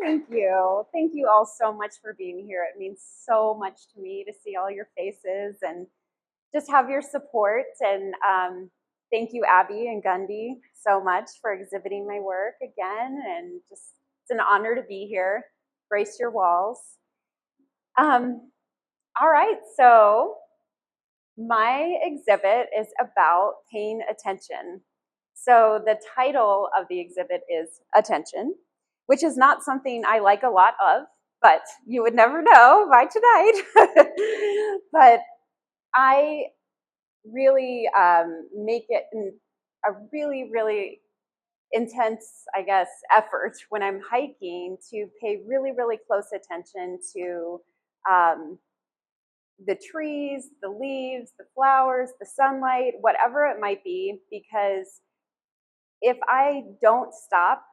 Thank you. Thank you all so much for being here. It means so much to me to see all your faces and just have your support. And thank you, Abby and Gundy, so much for exhibiting my work again. And just, it's an honor to be here. Grace your walls. All right, so my exhibit is about paying attention. So the title of the exhibit is Attention, which is not something I like a lot of, but you would never know by tonight. But I really make it a really, really intense, I guess, effort when I'm hiking to pay really, really close attention to um, the trees, the leaves, the flowers, the sunlight, whatever it might be, because if I don't stop,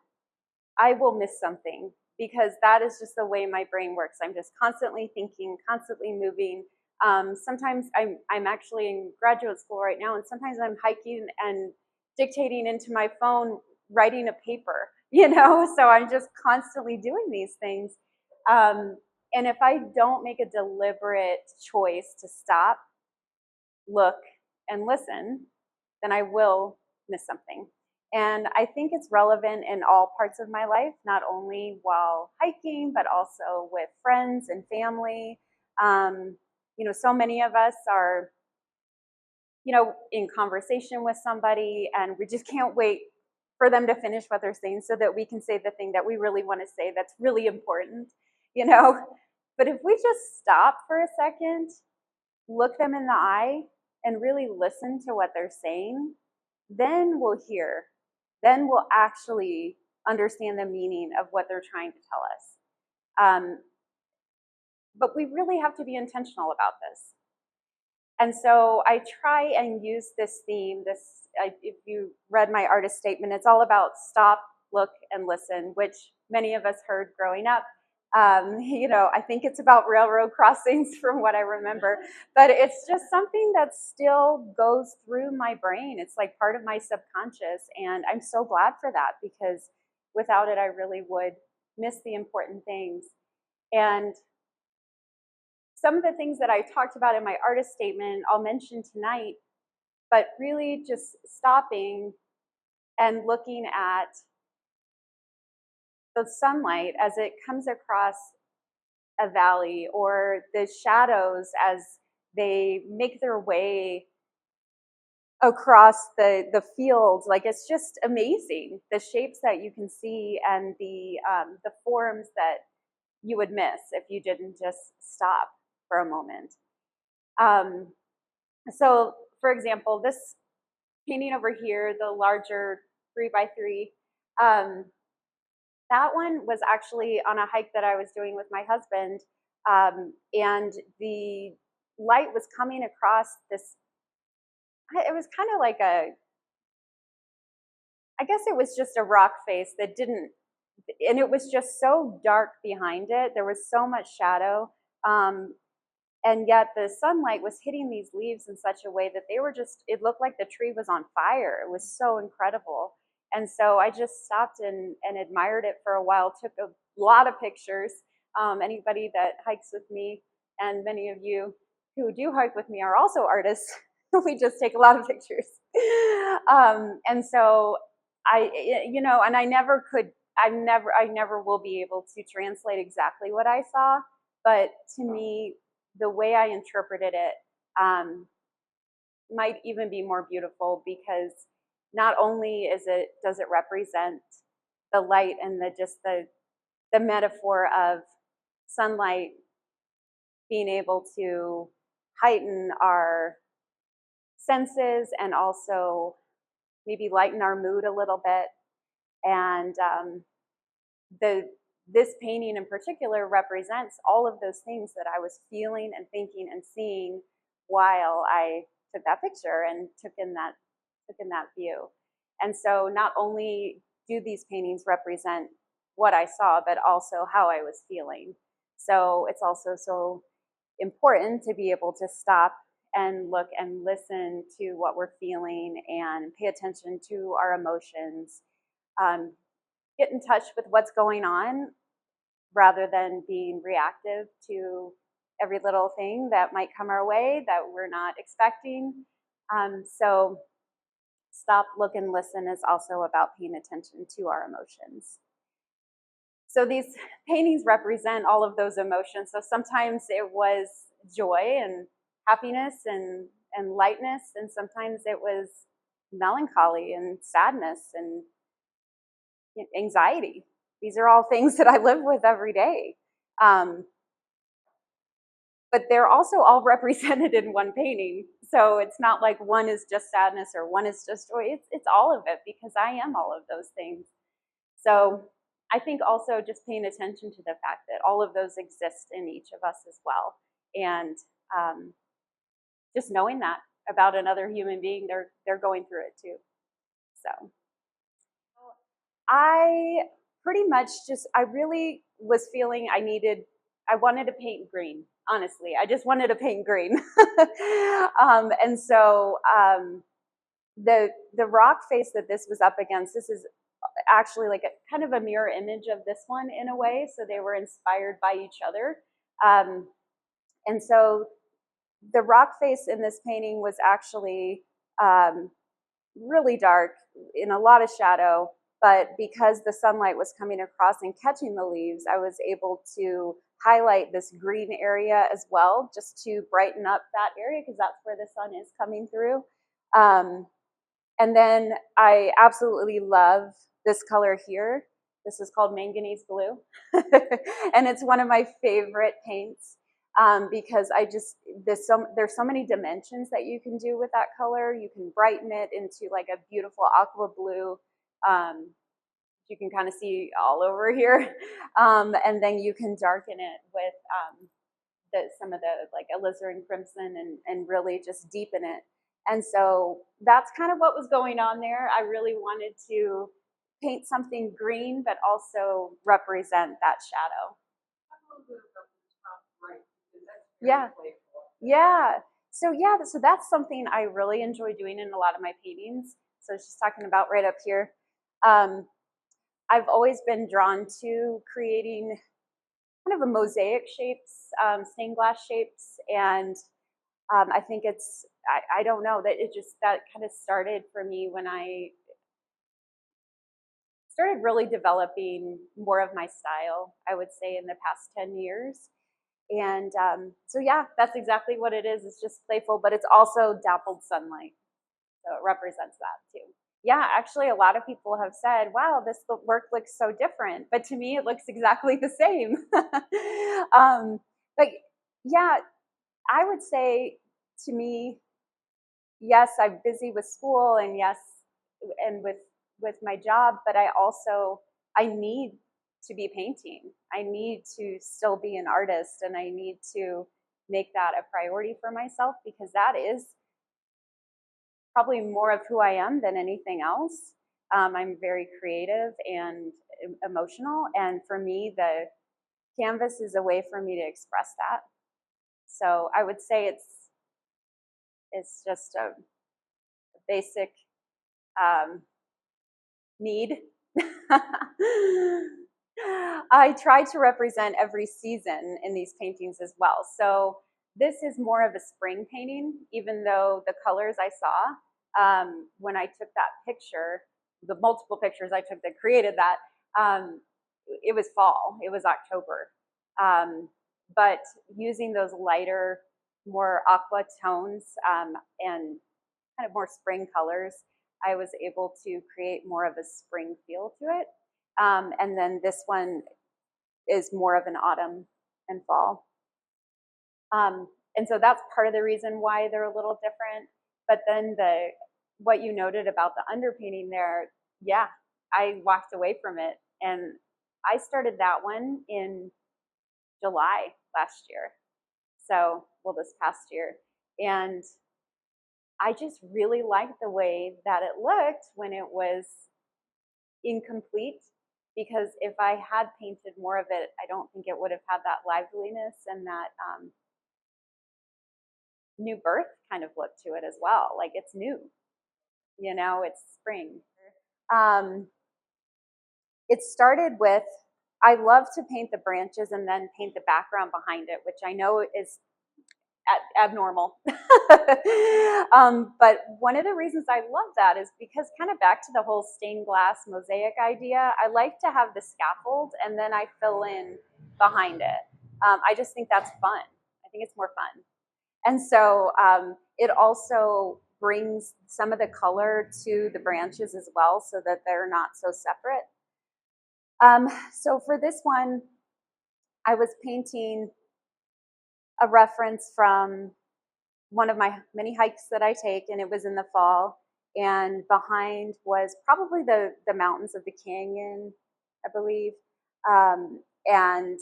I will miss something, because that is just the way my brain works. I'm just constantly thinking, constantly moving. Sometimes I'm actually in graduate school right now, and sometimes I'm hiking and dictating into my phone, writing a paper, so I'm just constantly doing these things. And if I don't make a deliberate choice to stop, look, and listen, then I will miss something. And I think it's relevant in all parts of my life, not only while hiking, but also with friends and family. So many of us are, in conversation with somebody, and we just can't wait for them to finish what they're saying so that we can say the thing that we really want to say that's really important, you know. But if we just stop for a second, look them in the eye, and really listen to what they're saying, then we'll hear. Then we'll actually understand the meaning of what they're trying to tell us. But we really have to be intentional about this. And so I try and use this theme. If you read my artist statement, it's all about stop, look, and listen, which many of us heard growing up. I think it's about railroad crossings from what I remember, but it's just something that still goes through my brain. It's like part of my subconscious, and I'm so glad for that, because without it, I really would miss the important things. And some of the things that I talked about in my artist statement, I'll mention tonight, but really just stopping and looking at the sunlight as it comes across a valley, or the shadows as they make their way across the field. Like, it's just amazing, the shapes that you can see, and the forms that you would miss if you didn't just stop for a moment. So for example, this painting over here, the larger 3x3, that one was actually on a hike that I was doing with my husband, and the light was coming across this. It was kind of like I guess it was just a rock face that didn't, and it was just so dark behind it. There was so much shadow, and yet the sunlight was hitting these leaves in such a way that they were just, it looked like the tree was on fire. It was so incredible. And so I just stopped and admired it for a while, took a lot of pictures. Anybody that hikes with me, and many of you who do hike with me, are also artists. We just take a lot of pictures. And so and I never could, I never will be able to translate exactly what I saw, but to me, the way I interpreted it might even be more beautiful, because not only does it represent the light and the metaphor of sunlight being able to heighten our senses, and also maybe lighten our mood a little bit. And this painting in particular represents all of those things that I was feeling and thinking and seeing while I took that picture and took in that view. And so not only do these paintings represent what I saw, but also how I was feeling. So it's also so important to be able to stop and look and listen to what we're feeling, and pay attention to our emotions. Get in touch with what's going on rather than being reactive to every little thing that might come our way that we're not expecting. So stop, look, and listen is also about paying attention to our emotions. So these paintings represent all of those emotions. So sometimes it was joy and happiness and lightness, and sometimes it was melancholy and sadness and anxiety. These are all things that I live with every day. But they're also all represented in one painting. So it's not like one is just sadness or one is just joy. It's all of it, because I am all of those things. So I think also just paying attention to the fact that all of those exist in each of us as well. And just knowing that about another human being, they're going through it too. So I pretty much I really was feeling I wanted to paint green, honestly. I just wanted to paint green. And so the rock face that this was up against, this is actually like a kind of a mirror image of this one in a way. So they were inspired by each other. And so the rock face in this painting was actually really dark, in a lot of shadow, but because the sunlight was coming across and catching the leaves, I was able to highlight this green area as well, just to brighten up that area, because that's where the sun is coming through. And then I absolutely love this color here. This is called manganese blue. And it's one of my favorite paints. Because there's so many dimensions that you can do with that color. You can brighten it into like a beautiful aqua blue. You can kind of see all over here. And then you can darken it with some of the like alizarin crimson and really just deepen it. And so that's kind of what was going on there. I really wanted to paint something green, but also represent that shadow. Yeah. Yeah. So that's something I really enjoy doing in a lot of my paintings. So it's just talking about right up here. I've always been drawn to creating kind of a mosaic shapes, stained glass shapes, and I think I don't know, that that kind of started for me when I started really developing more of my style, I would say, in the past 10 years. And so yeah, that's exactly what it is. It's just playful, but it's also dappled sunlight. So it represents that too. Yeah, actually a lot of people have said, wow, this work looks so different. But to me, it looks exactly the same. But yeah, I would say to me, yes, I'm busy with school, and yes, and with my job, but I need to be painting. I need to still be an artist, and I need to make that a priority for myself, because that is probably more of who I am than anything else. I'm very creative and emotional, and for me, the canvas is a way for me to express that. So I would say it's just a basic need. I try to represent every season in these paintings as well. So this is more of a spring painting, even though the colors I saw when I took that picture, the multiple pictures I took that created that, it was fall, it was October. But using those lighter, more aqua tones and kind of more spring colors, I was able to create more of a spring feel to it. And then this one is more of an autumn and fall. And so that's part of the reason why they're a little different. But then what you noted about the underpainting there, yeah, I walked away from it. And I started that one in July last year. So, well, this past year. And I just really liked the way that it looked when it was incomplete, because if I had painted more of it, I don't think it would have had that liveliness and that new birth kind of look to it as well. Like it's new, it's spring. It started with I love to paint the branches and then paint the background behind it, which I know is abnormal. But one of the reasons I love that is because, kind of back to the whole stained glass mosaic idea, I like to have the scaffold and then I fill in behind it. I just think that's fun. I think it's more fun. And so it also brings some of the color to the branches as well, so that they're not so separate. So for this one, I was painting a reference from one of my many hikes that I take, and it was in the fall. And behind was probably the mountains of the canyon, I believe. And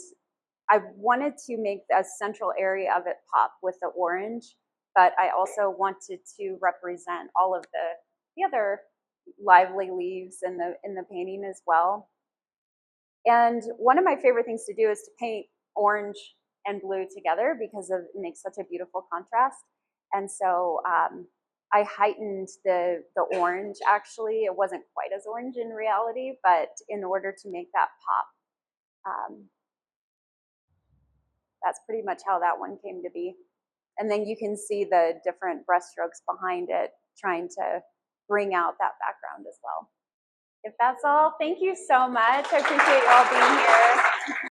I wanted to make a central area of it pop with the orange, but I also wanted to represent all of the other lively leaves in the painting as well. And one of my favorite things to do is to paint orange and blue together because it makes such a beautiful contrast. And so I heightened the orange. Actually, it wasn't quite as orange in reality, but in order to make that pop, that's pretty much how that one came to be. And then you can see the different brushstrokes behind it, trying to bring out that background as well. If that's all, thank you so much. I appreciate you all being here.